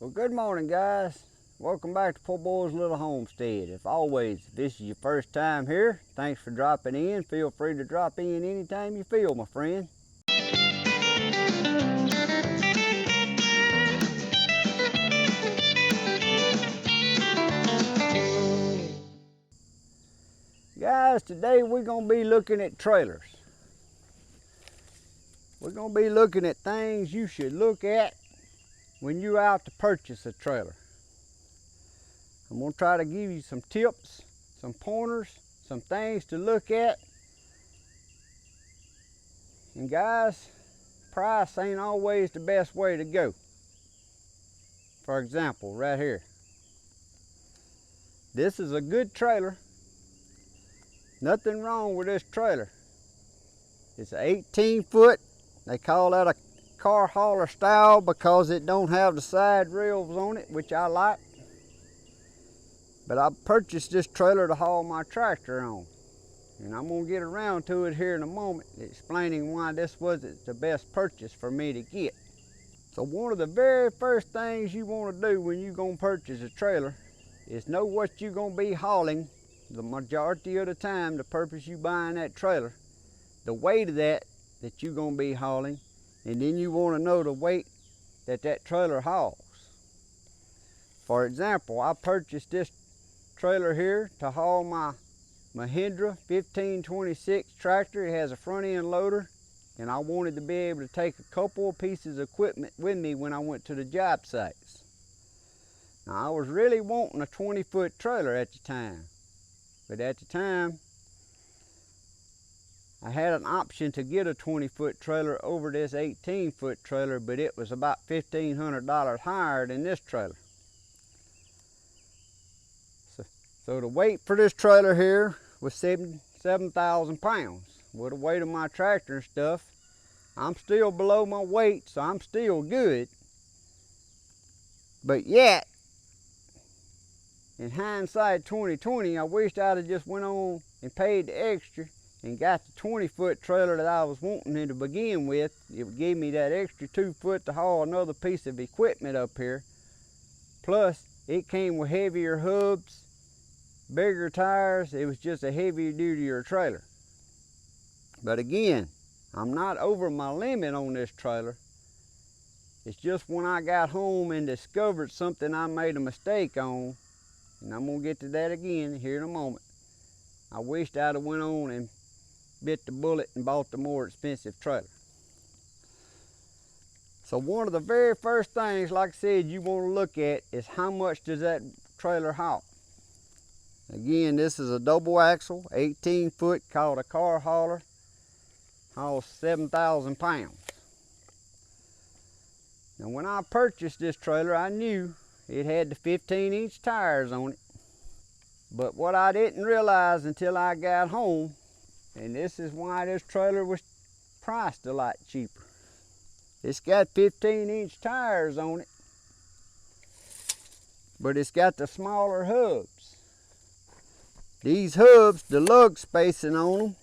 Well, good morning, guys. Welcome back to Poorboys Little Homestead. If this is your first time here, thanks for dropping in. Feel free to drop in anytime you feel, my friend. Guys, today we're going to be looking at trailers. We're going to be looking at things you should look at when you're out to purchase a trailer. I'm going to try to give you some tips, some pointers, some things to look at. And guys, price ain't always the best way to go. For example, right here. This is a good trailer. Nothing wrong with this trailer. It's an 18-foot. They call that a car hauler style because it don't have the side rails on it, which I like. But I purchased this trailer to haul my tractor on. And I'm going to get around to it here in a moment, explaining why this wasn't the best purchase for me to get. So one of the very first things you want to do when you're going to purchase a trailer is know what you're going to be hauling the majority of the time, the purpose you buying that trailer, the weight of that you're going to be hauling, and then you want to know the weight that trailer hauls. For example, I purchased this trailer here to haul my Mahindra 1526 tractor. It has a front end loader, and I wanted to be able to take a couple of pieces of equipment with me when I went to the job sites. Now, I was really wanting a 20-foot trailer at the time. But at the time, I had an option to get a 20-foot trailer over this 18-foot trailer, but it was about $1,500 higher than this trailer. So the weight for this trailer here was 7,000 pounds. With the weight of my tractor and stuff, I'm still below my weight, so I'm still good. But yet, in hindsight 2020, I wished I'd have just went on and paid the extra and got the 20-foot trailer that I was wanting to begin with. It gave me that extra 2 foot to haul another piece of equipment up here. Plus, it came with heavier hubs, bigger tires. It was just a heavier duty trailer. But again, I'm not over my limit on this trailer. It's just when I got home and discovered something I made a mistake on, and I'm gonna get to that again here in a moment. I wished I'd have went on and bit the bullet and bought the more expensive trailer. So one of the very first things, like I said, you want to look at is how much does that trailer haul. Again, this is a double axle, 18-foot, called a car hauler. Hauls 7,000 pounds. Now when I purchased this trailer, I knew it had the 15-inch tires on it. But what I didn't realize until I got home, and this is why this trailer was priced a lot cheaper. It's got 15-inch tires on it, but it's got the smaller hubs. These hubs, the lug spacing on them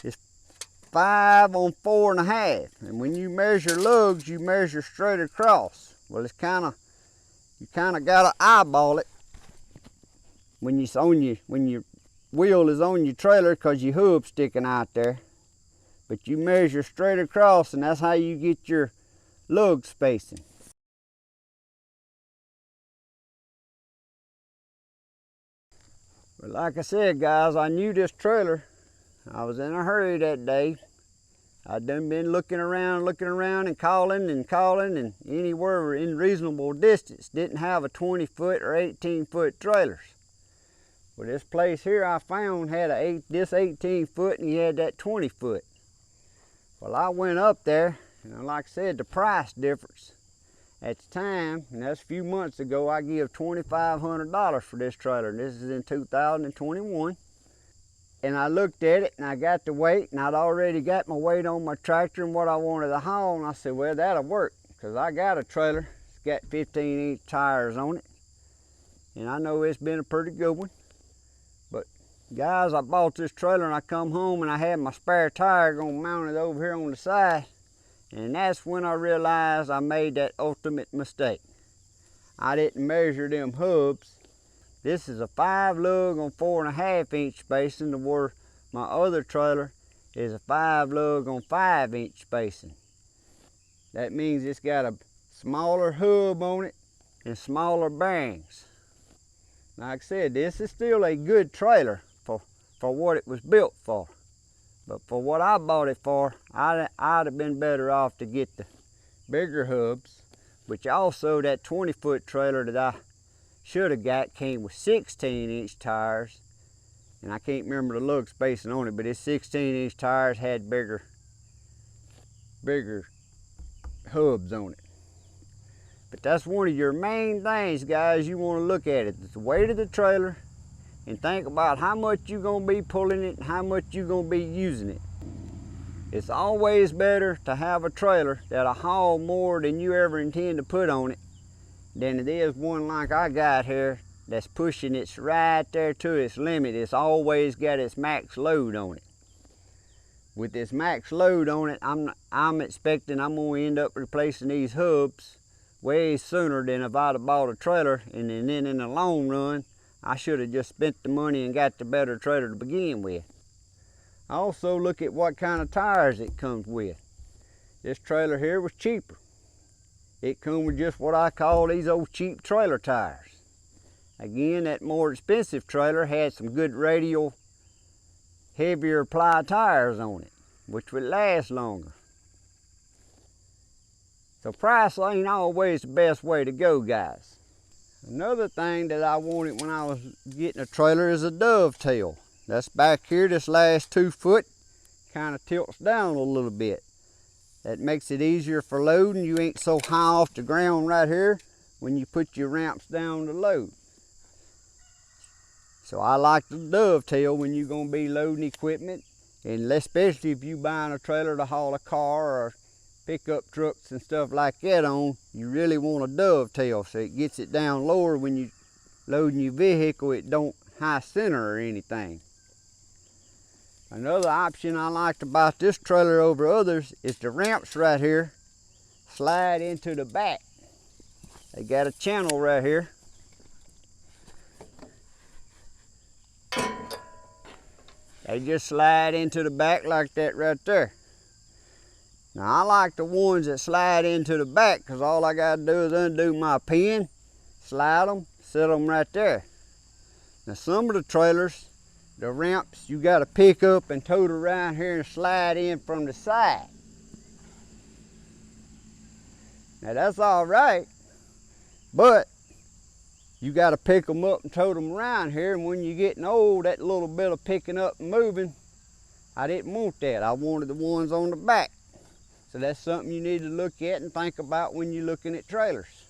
is 5 on 4.5. And when you measure lugs, you measure straight across. Well, it's you kind of got to eyeball it when your wheel is on your trailer, because your hub's sticking out there. But you measure straight across, and that's how you get your lug spacing. But like I said, guys, I knew this trailer. I was in a hurry that day. I'd done been looking around and calling, and anywhere in reasonable distance didn't have a 20-foot or 18-foot trailers. Well, this place here I found had this 18-foot, and he had that 20-foot. Well, I went up there, and like I said, the price difference at the time, and that's a few months ago, I give $2,500 for this trailer. This is in 2021. And I looked at it, and I got the weight, and I'd already got my weight on my tractor and what I wanted to haul, and I said, well, that'll work, because I got a trailer. It's got 15-inch tires on it, and I know it's been a pretty good one. But guys, I bought this trailer, and I come home, and I had my spare tire going mounted over here on the side, And that's when I realized I made that ultimate mistake. I didn't measure them hubs. This is a 5 lug on 4.5 inch spacing, to where my other trailer is a 5 lug on 5 inch spacing. That means it's got a smaller hub on it and smaller bearings. Like I said, this is still a good trailer for what it was built for. But for what I bought it for, I'd have been better off to get the bigger hubs, which also that 20-foot trailer that I should have got came with 16-inch tires. And I can't remember the lug spacing on it, but its 16-inch tires had bigger hubs on it. But that's one of your main things, guys, you want to look at it. It's the weight of the trailer, and think about how much you're going to be pulling it and how much you're going to be using it. It's always better to have a trailer that'll haul more than you ever intend to put on it than it is one like I got here that's pushing it right there to its limit. It's always got its max load on it. With this max load on it, I'm expecting I'm going to end up replacing these hubs way sooner than if I'd have bought a trailer, and then in the long run, I should have just spent the money and got the better trailer to begin with. I also look at what kind of tires it comes with. This trailer here was cheaper. It comes with just what I call these old cheap trailer tires. Again, that more expensive trailer had some good radial, heavier ply tires on it, which would last longer. So price ain't always the best way to go, guys. Another thing that I wanted when I was getting a trailer is a dovetail. That's back here. This last 2 foot kind of tilts down a little bit. That makes it easier for loading. You ain't so high off the ground right here when you put your ramps down to load. So I like the dovetail when you're going to be loading equipment, and especially if you're buying a trailer to haul a car or pickup trucks and stuff like that on. You really want a dovetail so it gets it down lower when you loading your vehicle. It don't high center or anything. Another option I liked about this trailer over others is the ramps right here slide into the back. They got a channel right here. They just slide into the back like that right there. Now I like the ones that slide into the back, because all I got to do is undo my pin, slide them, set them right there. Now some of the trailers, the ramps, you got to pick up and tote around here and slide in from the side. Now that's all right, but you got to pick them up and tote them around here, and when you're getting old, that little bit of picking up and moving, I didn't want that. I wanted the ones on the back. So that's something you need to look at and think about when you're looking at trailers.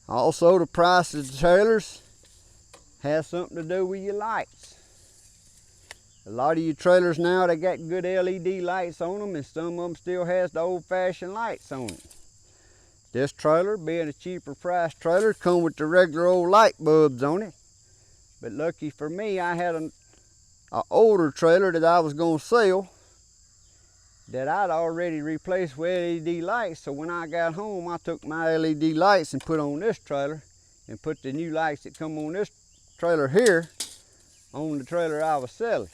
Also, the price of the trailers has something to do with your lights. A lot of your trailers now, they got good LED lights on them, and some of them still has the old-fashioned lights on it. This trailer, being a cheaper price trailer, come with the regular old light bulbs on it. But lucky for me, I had an older trailer that I was going to sell that I'd already replaced with LED lights. So when I got home, I took my LED lights and put on this trailer, and put the new lights that come on this trailer here on the trailer I was selling,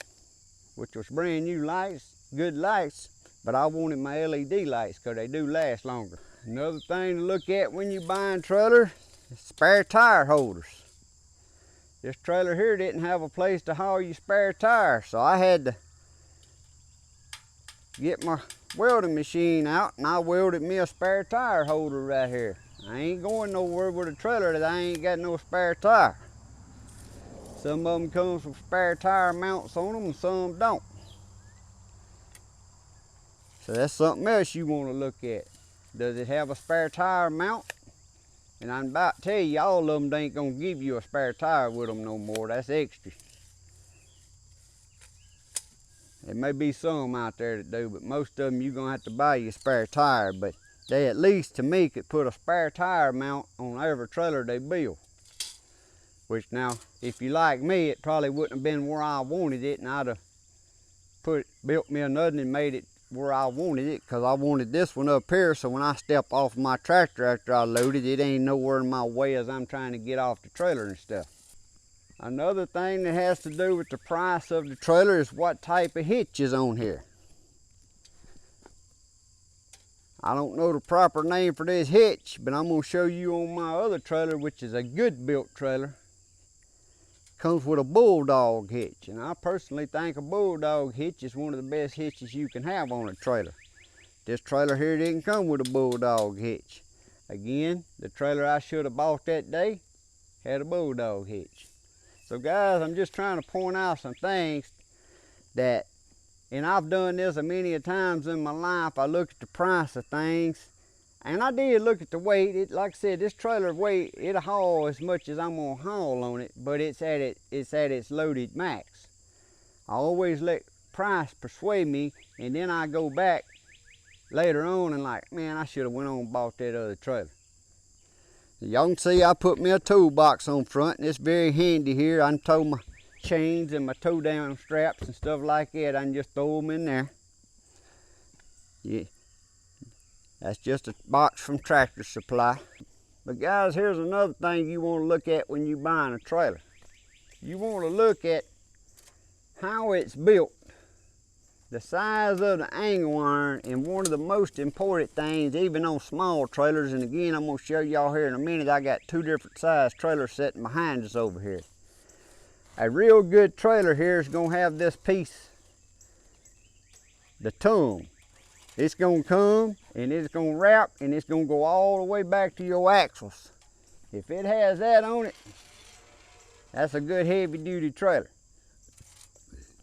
which was brand new lights, good lights, but I wanted my LED lights because they do last longer. Another thing to look at when you're buying trailer is spare tire holders. This trailer here didn't have a place to haul your spare tires, so I had to get my welding machine out, and I welded me a spare tire holder right here. I ain't going nowhere with a trailer that I ain't got no spare tire. Some of them comes with spare tire mounts on them, and some don't. So that's something else you want to look at. Does it have a spare tire mount? And I'm about to tell you, all of them ain't gonna give you a spare tire with them no more. That's extra. There may be some out there that do, but most of them you're gonna have to buy your spare tire. But they, at least to me, could put a spare tire mount on every trailer they build. Which now, if you like me, it probably wouldn't have been where I wanted it, and I'd have built me another and made it where I wanted it, because I wanted this one up here so when I step off my tractor after I load it, it ain't nowhere in my way as I'm trying to get off the trailer and stuff. Another thing that has to do with the price of the trailer is what type of hitch is on here. I don't know the proper name for this hitch, but I'm going to show you on my other trailer, which is a good built trailer. Comes with a bulldog hitch, and I personally think a bulldog hitch is one of the best hitches you can have on a trailer. This trailer here didn't come with a bulldog hitch. Again, the trailer I should have bought that day had a bulldog hitch. So guys, I'm just trying to point out some things that, and I've done this a many a times in my life. I look at the price of things, and I did look at the weight. Like I said, this trailer weight, it'll haul as much as I'm gonna haul on it, but it's at its loaded max. I always let price persuade me, and then I go back later on and like, man, I should have went on and bought that other trailer. Y'all can see I put me a toolbox on front, and it's very handy here. I can tow my chains and my tow down straps and stuff like that. I can just throw them in there. Yeah, that's just a box from Tractor Supply. But guys, here's another thing you want to look at when you're buying a trailer. You want to look at how it's built, the size of the angle iron, and one of the most important things, even on small trailers, and again, I'm going to show y'all here in a minute, I got two different size trailers sitting behind us over here. A real good trailer here is going to have this piece, the tongue. It's going to come, and it's going to wrap, and it's going to go all the way back to your axles. If it has that on it, that's a good heavy duty trailer.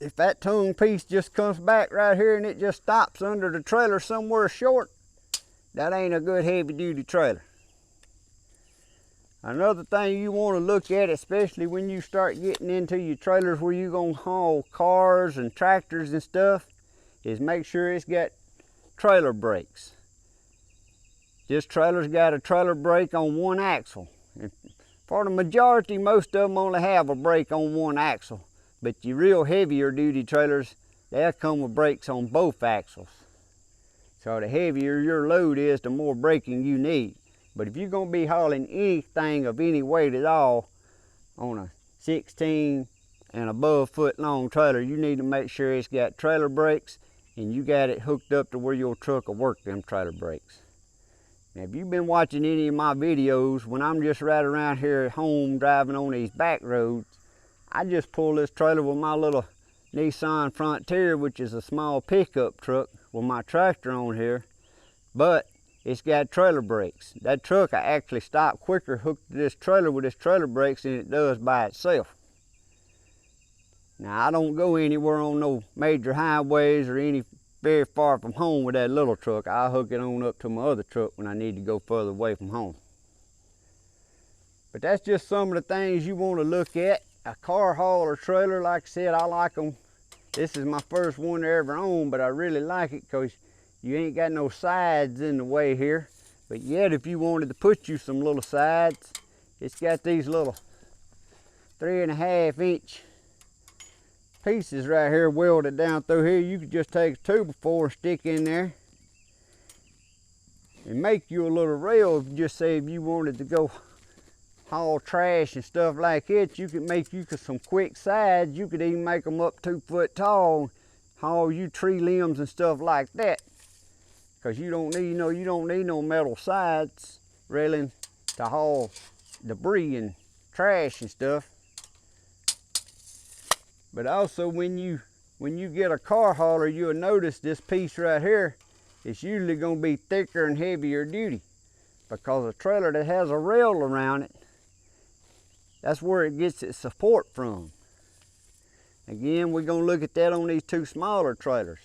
If that tongue piece just comes back right here and it just stops under the trailer somewhere short, that ain't a good heavy duty trailer. Another thing you want to look at, especially when you start getting into your trailers where you're going to haul cars and tractors and stuff, is make sure it's got trailer brakes. This trailer's got a trailer brake on one axle. And for the majority, most of them only have a brake on one axle. But your real heavier duty trailers, they'll come with brakes on both axles. So the heavier your load is, the more braking you need. But if you're going to be hauling anything of any weight at all on a 16 and above foot long trailer, you need to make sure it's got trailer brakes and you got it hooked up to where your truck will work them trailer brakes. Now, if you've been watching any of my videos, when I'm just right around here at home driving on these back roads, I just pull this trailer with my little Nissan Frontier, which is a small pickup truck with my tractor on here, but it's got trailer brakes. That truck I actually stop quicker hooked to this trailer with this trailer brakes than it does by itself. Now, I don't go anywhere on no major highways or any very far from home with that little truck. I hook it on up to my other truck when I need to go further away from home. But that's just some of the things you want to look at. A car hauler trailer, like I said, I like them. This is my first one I ever owned, but I really like it because you ain't got no sides in the way here. But yet, if you wanted to put you some little sides, it's got these little 3.5 inch pieces right here welded down through here. You could just take a 2x4 and stick in there and make you a little rail. Just say if you wanted to go haul trash and stuff like it, you could make you some quick sides. You could even make them up 2 foot tall, haul you tree limbs and stuff like that. Because you don't need no metal sides railing to haul debris and trash and stuff. But also when you get a car hauler, you'll notice this piece right here is usually going to be thicker and heavier duty, because a trailer that has a rail around it, that's where it gets its support from. Again, we're going to look at that on these two smaller trailers.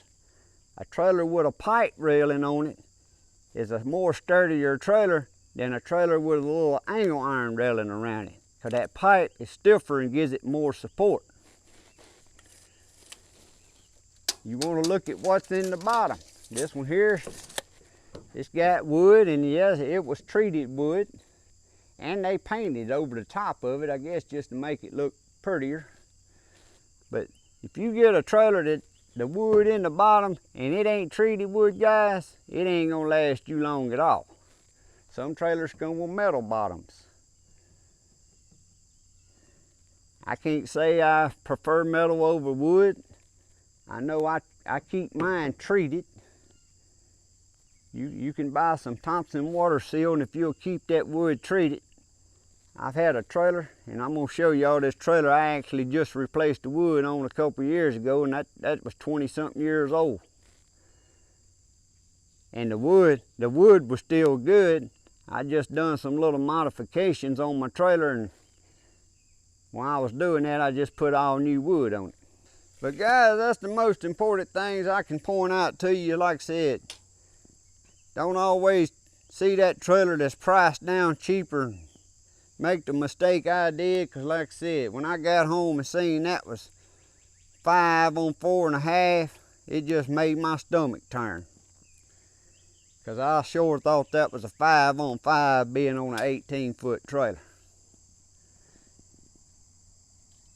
A trailer with a pipe railing on it is a more sturdier trailer than a trailer with a little angle iron railing around it, because that pipe is stiffer and gives it more support. You want to look at what's in the bottom. This one here, it's got wood, and yes, it was treated wood. And they painted over the top of it, I guess, just to make it look prettier. But if you get a trailer that the wood in the bottom and it ain't treated wood, guys, it ain't gonna last you long at all. Some trailers come with metal bottoms. I can't say I prefer metal over wood. I know I keep mine treated. You can buy some Thompson water seal, and if you'll keep that wood treated. I've had a trailer, and I'm gonna show y'all this trailer I actually just replaced the wood on a couple years ago, and that was 20-something years old. And the wood was still good. I just done some little modifications on my trailer, and while I was doing that, I just put all new wood on it. But guys, that's the most important things I can point out to you. Like I said, don't always see that trailer that's priced down cheaper. Make the mistake I did, because like I said, when I got home and seen that was 5 on 4.5, it just made my stomach turn. Because I sure thought that was a 5 on 5 being on an 18-foot trailer.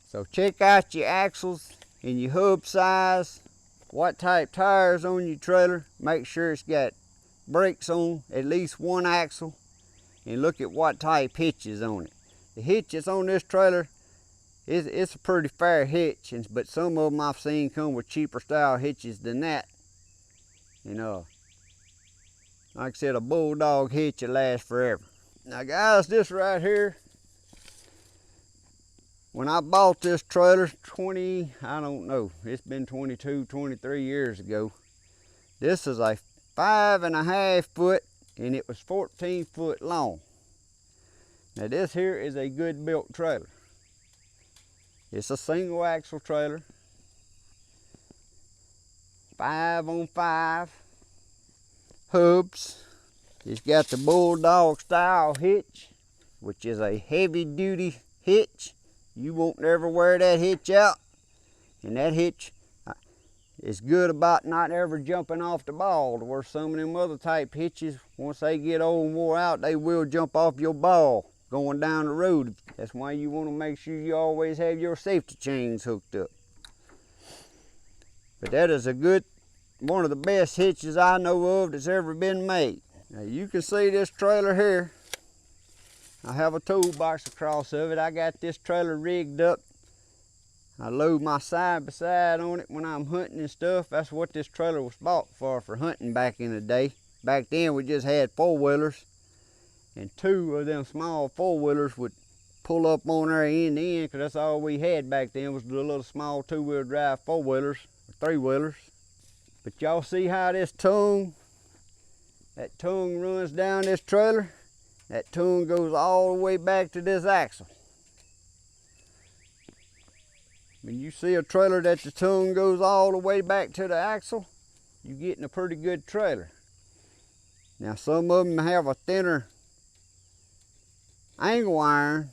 So check out your axles and your hub size, what type tires on your trailer. Make sure it's got brakes on at least one axle, and look at what type hitch is on it. The hitch that's on this trailer, it's a pretty fair hitch, but some of them I've seen come with cheaper style hitches than that. And like I said, a bulldog hitch will last forever. Now guys, this right here, when I bought this trailer I don't know, it's been 22, 23 years ago. This is a 5.5 foot, and it was 14 foot long. Now this here is a good built trailer. It's a single axle trailer, 5 on 5 hubs. It's got the bulldog style hitch, which is a heavy duty hitch. You won't ever wear that hitch out, and that hitch is good about not ever jumping off the ball, to where some of them other type hitches, once they get old and wore out, they will jump off your ball going down the road. That's why you want to make sure you always have your safety chains hooked up. But that is one of the best hitches I know of that's ever been made. Now you can see this trailer here. I have a toolbox across of it. I got this trailer rigged up. I load my side by side on it when I'm hunting and stuff. That's what this trailer was bought for hunting back in the day. Back then we just had 4-wheelers, and 2 of them small 4-wheelers would pull up on there end to end, because that's all we had back then was the little small 2-wheel drive 4-wheelers or 3-wheelers. But y'all see how that tongue runs down this trailer? That tongue goes all the way back to this axle. When you see a trailer that the tongue goes all the way back to the axle, you're getting a pretty good trailer. Now some of them have a thinner angle iron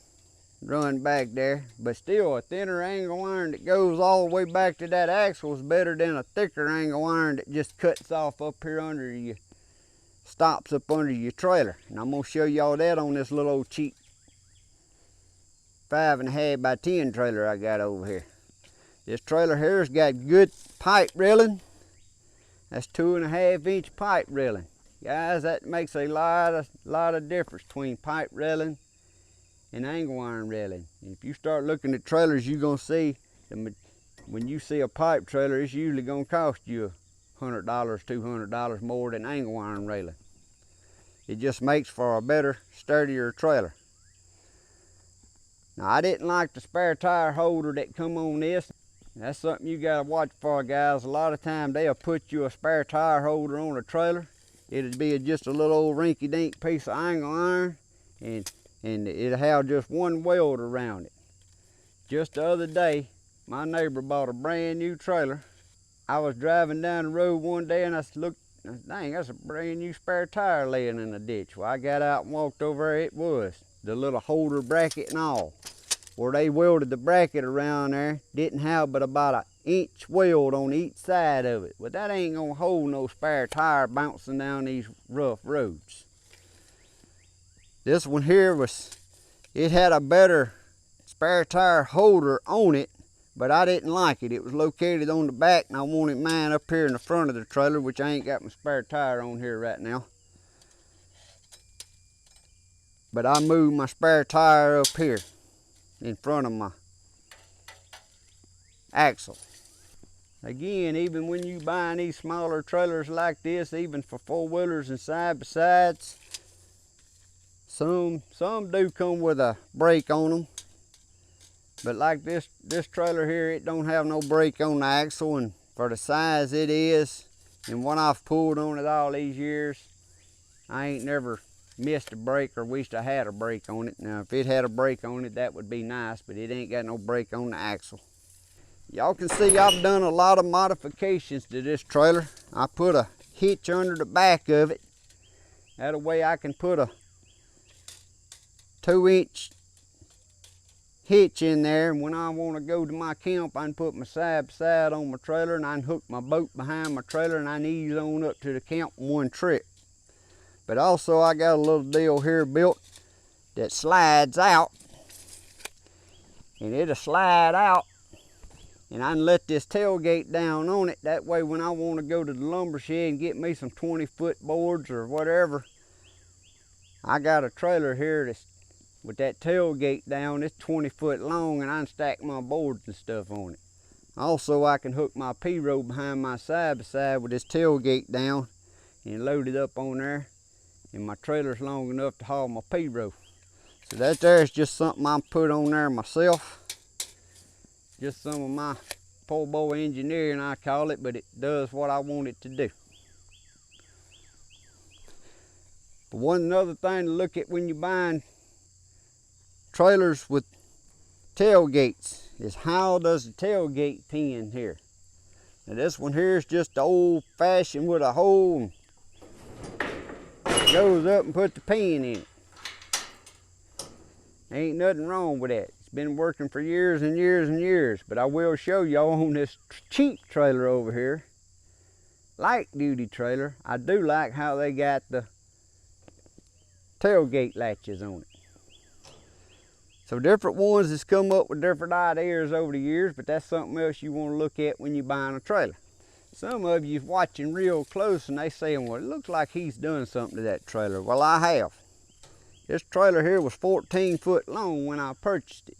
run back there, but still a thinner angle iron that goes all the way back to that axle is better than a thicker angle iron that just cuts off up here under you, stops up under your trailer. And I'm gonna show y'all that on this little old cheap 5.5 by 10 trailer I got over here. This trailer here has got good pipe railing. That's 2.5-inch pipe railing. Guys, that makes a lot of difference between pipe railing and angle iron railing. And if you start looking at trailers, you're gonna see when you see a pipe trailer, it's usually gonna cost you $100, $200 more than angle iron railing. It just makes for a better, sturdier trailer. Now I didn't like the spare tire holder that come on this. That's something you gotta watch for, guys. A lot of times they'll put you a spare tire holder on a trailer. It'd be just a little old rinky-dink piece of angle iron, and it'll have just one weld around it. Just the other day, my neighbor bought a brand new trailer. I was driving down the road one day and I looked, dang, that's a brand new spare tire laying in the ditch. Well, I got out and walked over there. It was the little holder bracket and all. Where they welded the bracket around there, didn't have but about an inch weld on each side of it. But that ain't gonna hold no spare tire bouncing down these rough roads. This one here it had a better spare tire holder on it, but I didn't like it. It was located on the back, and I wanted mine up here in the front of the trailer, which I ain't got my spare tire on here right now. But I moved my spare tire up here in front of my axle. Again, even when you buying these smaller trailers like this, even for four-wheelers and side-by-sides, some do come with a brake on them. But like this trailer here, it don't have no brake on the axle, and for the size it is, and what I've pulled on it all these years, I ain't never missed a brake or wished I had a brake on it. Now, if it had a brake on it, that would be nice, but it ain't got no brake on the axle. Y'all can see I've done a lot of modifications to this trailer. I put a hitch under the back of it. That way I can put a 2-inch hitch in there, and when I want to go to my camp, I can put my side by side on my trailer, and I can hook my boat behind my trailer, and I can ease on up to the camp in one trip. But also I got a little deal here built that slides out, and it'll slide out, and I can let this tailgate down on it. That way when I want to go to the lumber shed and get me some 20-foot boards or whatever, I got a trailer here that's with that tailgate down. It's 20 foot long, and I can stack my boards and stuff on it. Also, I can hook my P-row behind my side by side with this tailgate down and load it up on there, and my trailer's long enough to haul my P-row. So that there's just something I put on there myself. Just some of my poor boy engineering, I call it, but it does what I want it to do. But one another thing to look at when you're buying trailers with tailgates is how does the tailgate pin here. Now this one here is just the old-fashioned with a hole, and goes up and put the pin in it. Ain't nothing wrong with that. It's been working for years and years and years. But I will show y'all on this cheap trailer over here, light duty trailer, I do like how they got the tailgate latches on it. So different ones has come up with different ideas over the years, but that's something else you want to look at when you're buying a trailer. Some of you's watching real close and they saying, well, it looks like he's done something to that trailer. Well, I have. This trailer here was 14 foot long when I purchased it.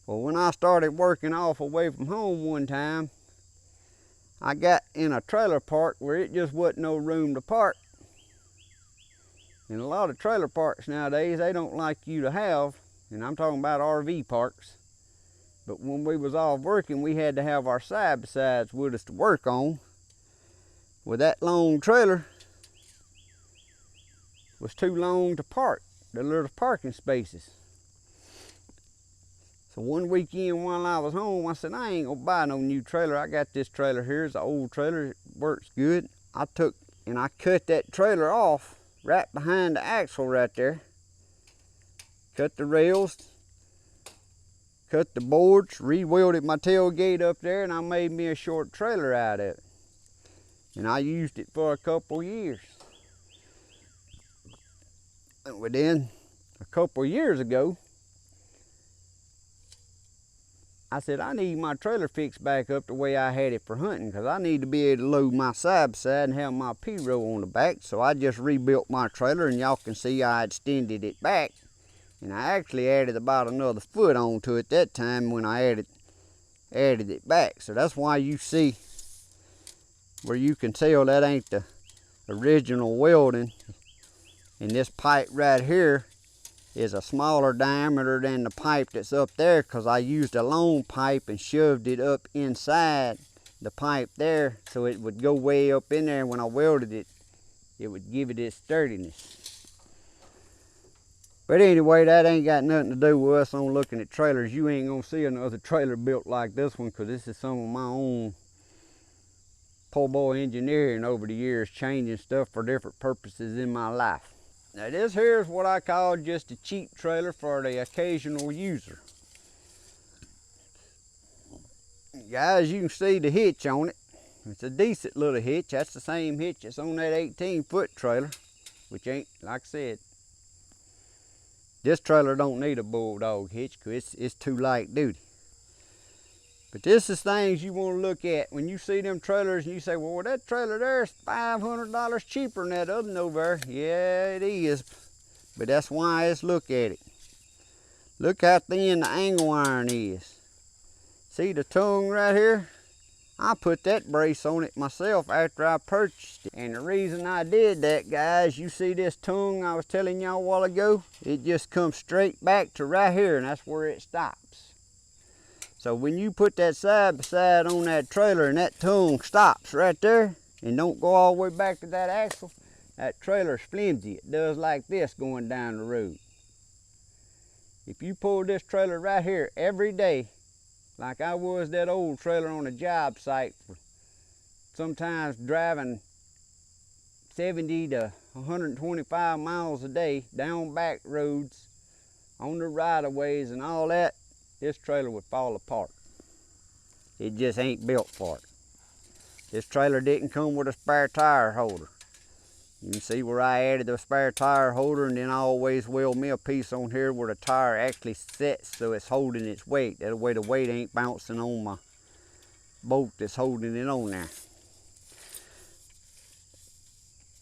Well, when I started working off away from home one time, I got in a trailer park where it just wasn't no room to park. And a lot of trailer parks nowadays, they don't like you to have, and I'm talking about RV parks, but when we was off working, we had to have our side-by-sides with us to work on. Well, that long trailer was too long to park, the little parking spaces. So one weekend while I was home, I said, I ain't gonna buy no new trailer. I got this trailer here, it's an old trailer, it works good. I took and I cut that trailer off right behind the axle right there. Cut the rails, cut the boards, re-welded my tailgate up there, and I made me a short trailer out of it. And I used it for a couple years. And then a couple years ago, I said, I need my trailer fixed back up the way I had it for hunting, because I need to be able to load my side by side and have my P-row on the back. So I just rebuilt my trailer, and y'all can see I extended it back. And I actually added about another foot onto it that time when I added it back. So that's why you see where you can tell that ain't the original welding. And this pipe right here is a smaller diameter than the pipe that's up there, because I used a long pipe and shoved it up inside the pipe there so it would go way up in there. When I welded it, it would give it its sturdiness. But anyway, that ain't got nothing to do with us on looking at trailers. You ain't gonna see another trailer built like this one, because this is some of my own poor boy engineering over the years, changing stuff for different purposes in my life. Now this here is what I call just a cheap trailer for the occasional user. Guys, you can see the hitch on it. It's a decent little hitch. That's the same hitch that's on that 18-foot trailer, which ain't, like I said, this trailer don't need a bulldog hitch because it's too light duty. But this is things you want to look at when you see them trailers and you say, well, that trailer there is $500 cheaper than that other one over there. Yeah, it is. But that's why let's look at it. Look how thin the angle iron is. See the tongue right here? I put that brace on it myself after I purchased it. And the reason I did that, guys, you see this tongue I was telling y'all a while ago? It just comes straight back to right here, and that's where it stops. So when you put that side by side on that trailer and that tongue stops right there and don't go all the way back to that axle, that trailer's flimsy. It does like this going down the road. If you pull this trailer right here every day, like I was that old trailer on a job site, for sometimes driving 70 to 125 miles a day down back roads, on the right-of-ways and all that, this trailer would fall apart. It just ain't built for it. This trailer didn't come with a spare tire holder. You can see where I added the spare tire holder, and then I always weld me a piece on here where the tire actually sets so it's holding its weight. That way the weight ain't bouncing on my bolt that's holding it on there.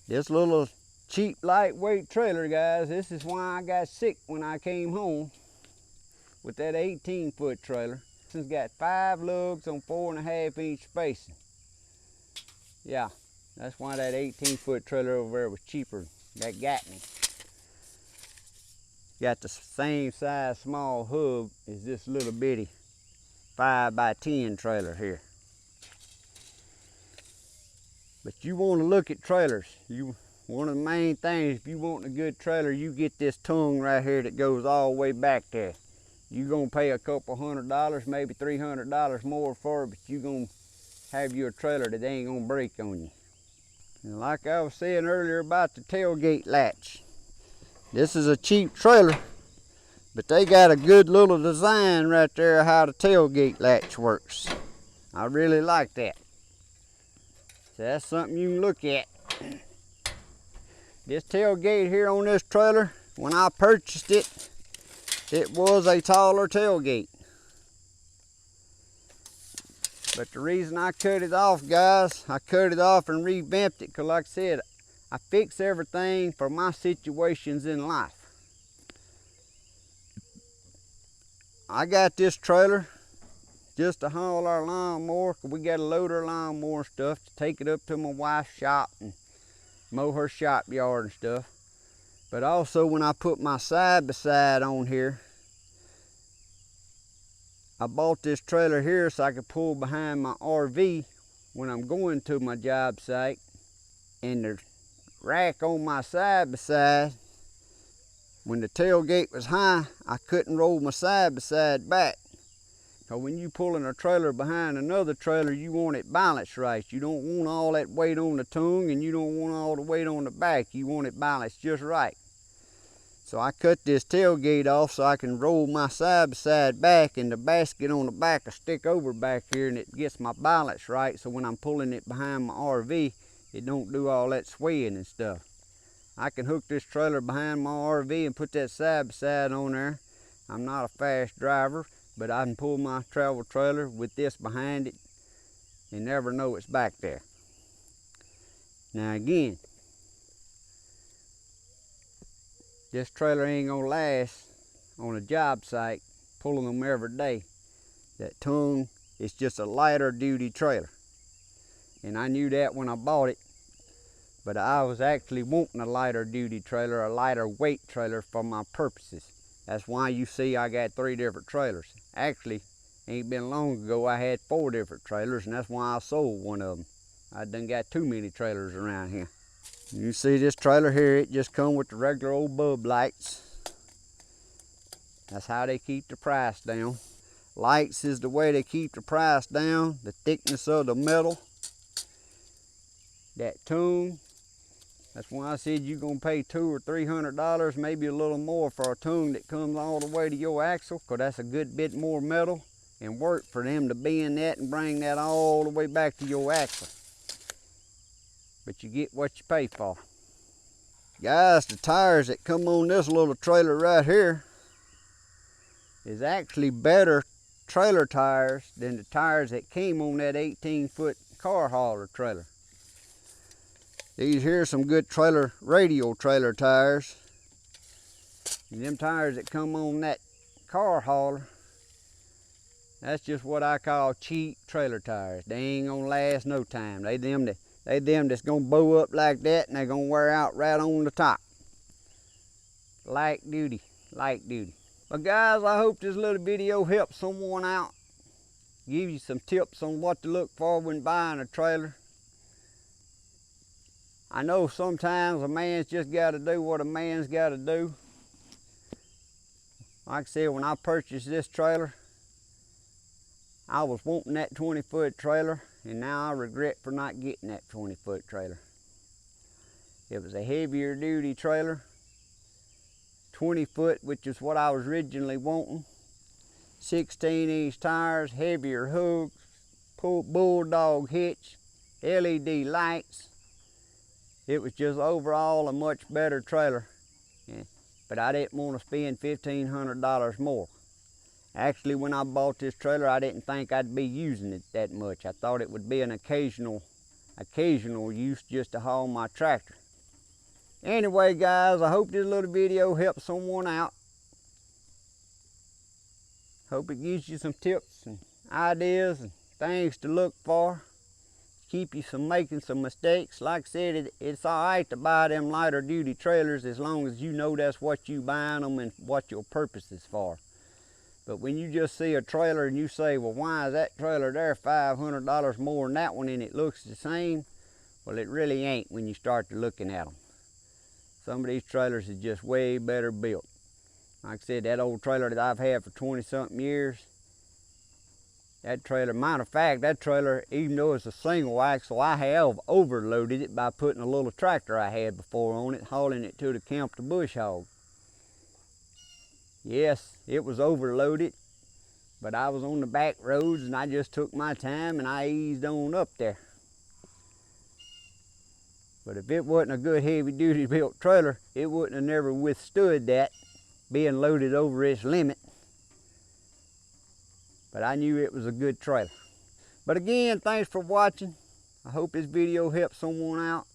This little cheap lightweight trailer, guys, this is why I got sick when I came home with that 18-foot trailer. It's got 5 lugs on 4.5-inch spacing. Yeah. That's why that 18-foot trailer over there was cheaper. That got me. Got the same size small hub as this little bitty 5x10 trailer here. But you want to look at trailers. One of the main things, if you want a good trailer, you get this tongue right here that goes all the way back there. You're going to pay a couple $100, maybe $300 more for it, but you're going to have you a trailer that ain't going to break on you. And like I was saying earlier about the tailgate latch, this is a cheap trailer, but they got a good little design right there how the tailgate latch works. I really like that. So that's something you can look at. This tailgate here on this trailer, when I purchased it, it was a taller tailgate. But the reason I cut it off, guys, I cut it off and revamped it because, like I said, I fix everything for my situations in life. I got this trailer just to haul our lawnmower, because we got to load our lawnmower and stuff to take it up to my wife's shop and mow her shop yard and stuff. But also when I put my side by side on here, I bought this trailer here so I could pull behind my RV when I'm going to my job site. And the rack on my side by side, when the tailgate was high, I couldn't roll my side by side back. Because when you pulling a trailer behind another trailer, you want it balanced right. You don't want all that weight on the tongue, and you don't want all the weight on the back. You want it balanced just right. So I cut this tailgate off so I can roll my side by side back, and the basket on the back will stick over back here, and it gets my balance right. So when I'm pulling it behind my RV, it don't do all that swaying and stuff. I can hook this trailer behind my RV and put that side by side on there. I'm not a fast driver, but I can pull my travel trailer with this behind it and never know it's back there. Now again, this trailer ain't gonna last on a job site, pulling them every day. That tongue is just a lighter duty trailer. And I knew that when I bought it, but I was actually wanting a lighter duty trailer, a lighter weight trailer for my purposes. That's why you see I got 3 different trailers. Actually, ain't been long ago I had 4 different trailers, and that's why I sold one of them. I done got too many trailers around here. You see this trailer here, it just come with the regular old bulb lights. That's how they keep the price down. Lights is the way they keep the price down. The thickness of the metal. That tongue. That's why I said you're gonna pay $200 or $300, maybe a little more for a tongue that comes all the way to your axle, because that's a good bit more metal and work for them to bend that and bring that all the way back to your axle. But you get what you pay for. Guys, the tires that come on this little trailer right here is actually better trailer tires than the tires that came on that 18-foot car hauler trailer. These here are some good radial trailer tires. And them tires that come on that car hauler, that's just what I call cheap trailer tires. They ain't gonna last no time. They them that's gonna bow up like that and they're gonna wear out right on the top. Light duty. But guys, I hope this little video helps someone out. Give you some tips on what to look for when buying a trailer. I know sometimes a man's just gotta do what a man's gotta do. Like I said, when I purchased this trailer, I was wanting that 20-foot trailer, and now I regret for not getting that 20-foot trailer. It was a heavier duty trailer, 20-foot, which is what I was originally wanting. 16-inch tires, heavier hooks, bulldog hitch, LED lights. It was just overall a much better trailer. Yeah. But I didn't want to spend $1,500 more. Actually, when I bought this trailer, I didn't think I'd be using it that much. I thought it would be an occasional use just to haul my tractor. Anyway, guys, I hope this little video helps someone out. Hope it gives you some tips and ideas and things to look for. Keep you from making some mistakes. Like I said, it's all right to buy them lighter duty trailers as long as you know that's what you buying them and what your purpose is for. But when you just see a trailer and you say, well, why is that trailer there $500 more than that one and it looks the same? Well, it really ain't when you start to looking at them. Some of these trailers is just way better built. Like I said, that old trailer that I've had for 20-something years, that trailer, matter of fact, that trailer, even though it's a single axle, I have overloaded it by putting a little tractor I had before on it, hauling it to the camp to bush hog. Yes, it was overloaded, but I was on the back roads and I just took my time and I eased on up there. But if it wasn't a good heavy duty built trailer, it wouldn't have never withstood that being loaded over its limit. But I knew it was a good trailer. But again, thanks for watching. I hope this video helps someone out.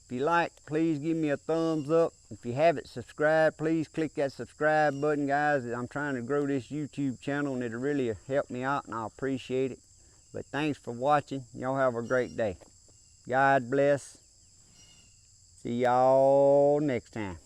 If you like, please give me a thumbs up. If you haven't subscribed, please click that subscribe button, guys. I'm trying to grow this YouTube channel and it'll really help me out and I appreciate it. But thanks for watching. Y'all have a great day. God bless. See y'all next time.